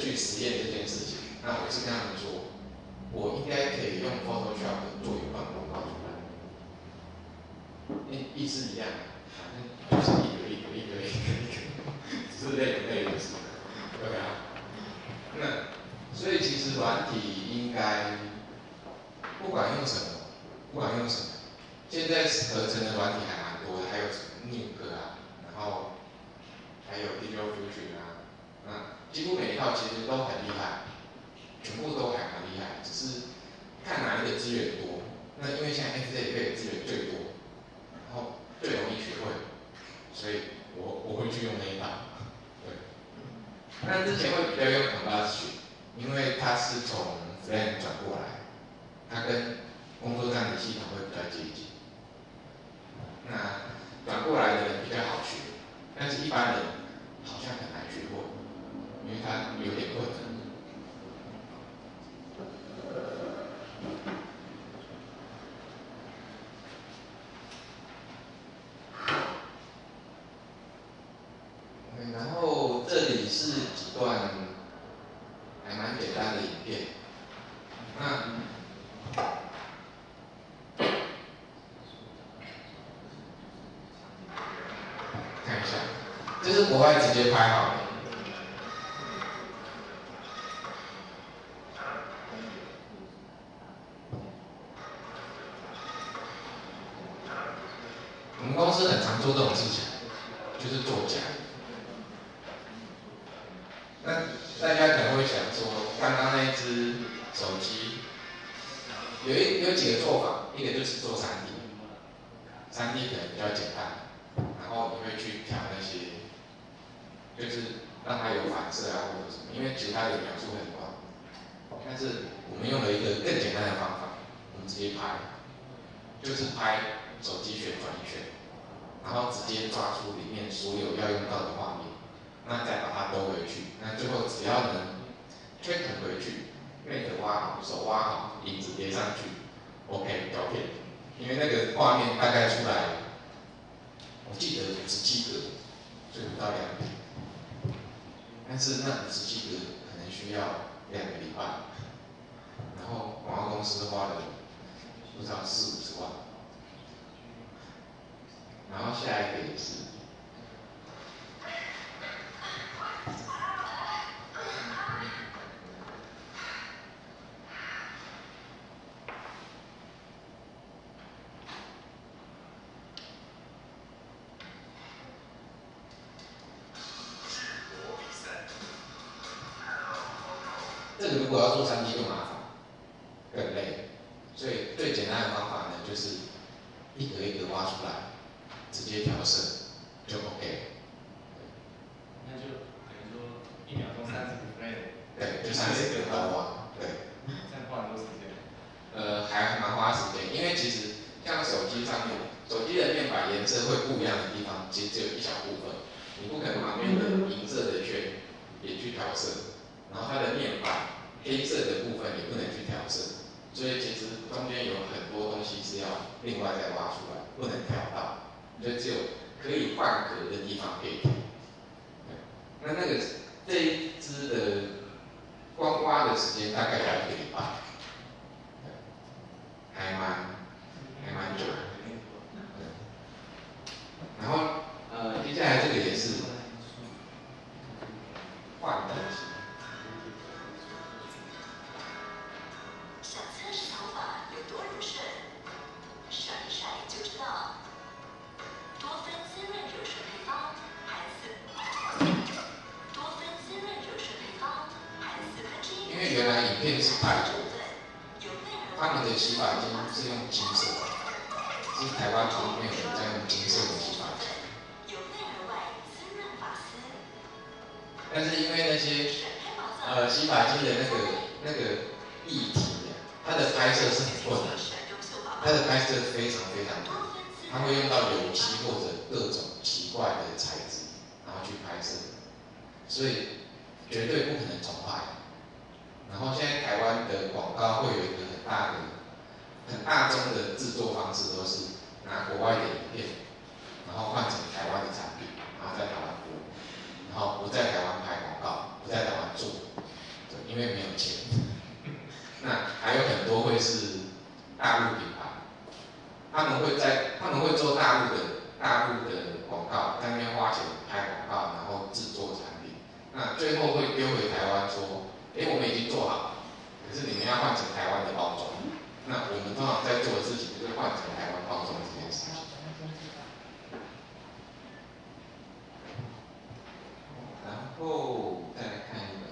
去实验这件事情。那我是跟他们说，我应该可以用 Photoshop 做一段广告出来，意思一样，反正就是一个，只是类的事，对啊。那所以其实软体应该不管用什么，现在合成的软体还蛮多的，还有什么 Nuke 啊，然后还有 Visual Fusion 啊，那几乎每一套其实都很厉害，全部都还蛮厉害，只是看哪一个资源多。那因为现在 SDK 的资源最多，然后最容易学会，所以我会去用那一套。对，那之前会比较用 Combustion， 因为它是从 Flame 转过来，它跟工作站的系统会比较接近。那转过来的人比较好学，但是一般人好像很难学会，因为它有点困难。然后这里是几段还蛮简单的影片，那看一下，这是国外直接拍好的。我们公司很常做这种事情，就是作假。那大家可能会想说，刚刚那一只手机有几个做法，一个就是做3D 可能比较简单，然后你会去调那些，就是让它有反射啊或者什么，因为其他的描述很短。但是我们用了一个更简单的方法，我们直接拍，就是拍手机旋转一圈，然后直接抓出里面所有要用到的画面，那再把它兜回去，那最后只要能推腾回去，背的挖好，手挖好，影子叠上去 ，OK， 照片。因为那个画面大概出来，我记得57格，所以不到2天。但是那57格可能需要2个礼拜，然后广告公司花了不知道40-50万。然后下一个也是。这个如果要做3D 就麻烦，更累，所以最简单的方法呢，就是一格一格挖出来，直接调色就 OK。那就等于说1秒钟30个 frame。对，就30个刀挖。对。这样花很多时间。还蛮花时间，因为其实像手机上面，手机的面板颜色会不一样的地方，其实只有一小部分，你不可能旁边的银色的圈也去调色，然后它的面板黑色的部分也不能去调色，所以其实中间有很多东西是要另外再挖出来，不能调到，就只有可以换格的地方可以调。那个这一支的光挖的时间大概要1个礼拜，还蛮久的。然后接下来这个也是换东西。想测试头发有多柔顺，甩一甩就知道。多芬滋润柔顺配方，含4%。因为原来影片是泰国，他们的洗发精是用金色的，是台湾从来没有人在用金色的洗发精。但是因为那些洗发精的那个液体，它的拍摄是很困难的，它的拍摄非常难，它会用到油漆或者各种奇怪的材质，然后去拍摄，所以绝对不可能重拍。然后现在台湾的广告会有一个很大宗的制作方式，都是拿国外的影片，然后换成台湾的产品，然后在台湾播，然后不在台湾拍广告，不在台湾做，花钱拍广告，然后制作产品，那最后会丢回台湾说，我们已经做好了，可是你们要换成台湾的包装。那我们通常在做的事情就是换成台湾包装这件事情。然后再来看一个。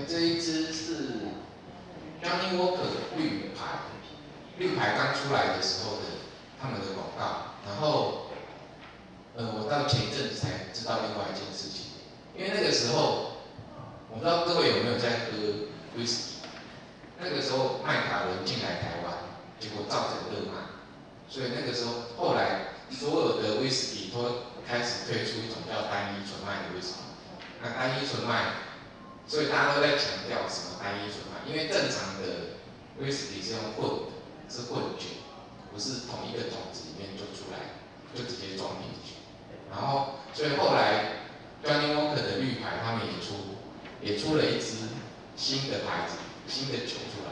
这一支是 Johnny Walker 绿牌，绿牌刚出来的时候的他们的广告，然后我到前一阵子才知道另外一件事情，因为那个时候我不知道各位有没有在喝威士忌，那个时候麦卡伦进来台湾，结果造成热卖，所以那个时候后来所有的威士忌都开始推出一种叫单一纯麦的威士忌，那单一纯麦。所以大家都在强调什么单一纯麦，因为正常的威士忌是用混的，是混酒，不是同一个桶子里面就出来，就直接装进去。然后，所以后来 Johnny Walker 的绿牌他们也出了一支新的牌子、新的酒出来。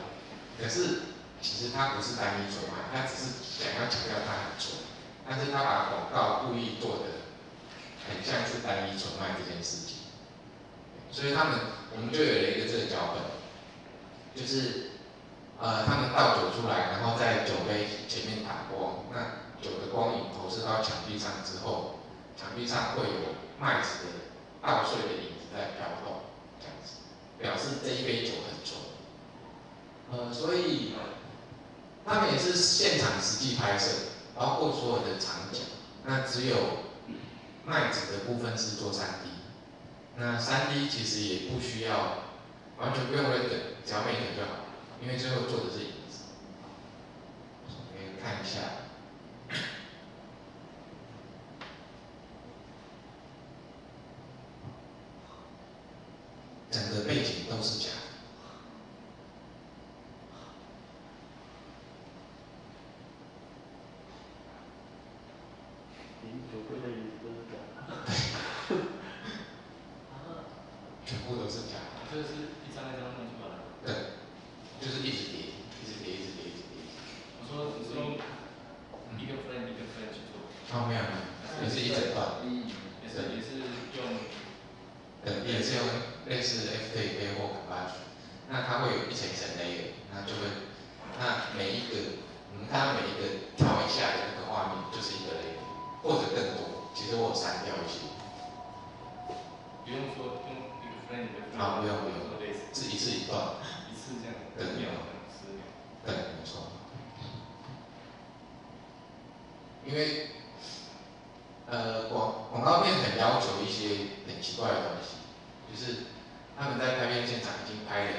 可是其实它不是单一纯麦，它只是想要强调它很纯，但是他把广告故意做的很像是单一纯麦这件事情。所以我们就有了一个这个脚本，就是他们倒酒出来，然后在酒杯前面打光，那酒的光影投射到墙壁上之后，墙壁上会有麦子的倒碎的影子在飘动，这样子表示这一杯酒很纯。所以他们也是现场实际拍摄，包括所有的场景，那只有麦子的部分是做3D。那3D 其实也不需要，完全不用 render， 只要 make 就好，因为最后做的是影子。可以看一下，整个背景都是假的。酒柜的椅子都是假的。全部都是假的。这是一张一张弄出来的。对，就是一直叠，一直叠，一直叠，一直叠。你说一个 frame 一个 frame 去做？没有，也是一整段。也是用。也是用类似 FKK 或 Collage， 那它会有一层一层 layer， 那每一个我们看到每一个跳一下的那个画面就是一个 layer， 或者更多。其实我有删掉一些。不用说用一个 frame 一个 frame。不用，是一次一段。一次这样。对，没错。因为广告片很要求一些很奇怪的东西，就是他们在拍片现场已经拍了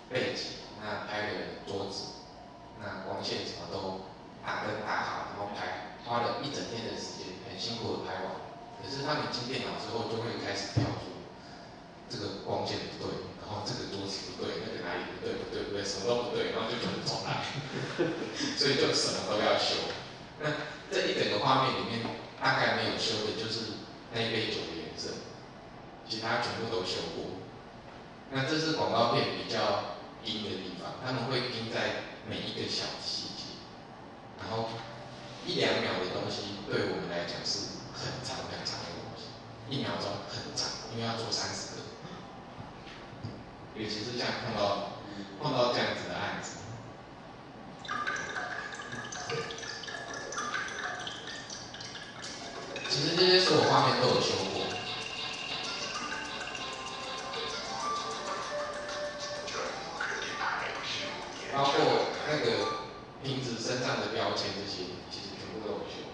背景，那拍了桌子，那光线什么都打灯打好，然后花了一整天的时间，很辛苦的拍完。可是他们进电脑之后就会开始跳出这个光线不对，然后这个桌子不对，那个哪里不对，什么都不对，然后就全部重来，所以就什么都要修。那这一整个画面里面大概没有修的就是那一杯酒的颜色，其他全部都修过。那这是广告片比较阴的地方，他们会盯在每一个小细节，然后1-2秒的东西对我们来讲是很长很长的东西，1秒钟很长，因为要做30个，尤其是像碰到这样子的案子。其实这些所有画面都有修过，包括那个瓶子身上的标签这些，其实全部都有修。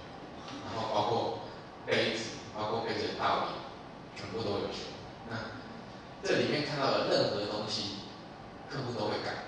然后包括杯子，包括杯子的倒影，全部都有修。那这里面看到的任何东西，客户都会改。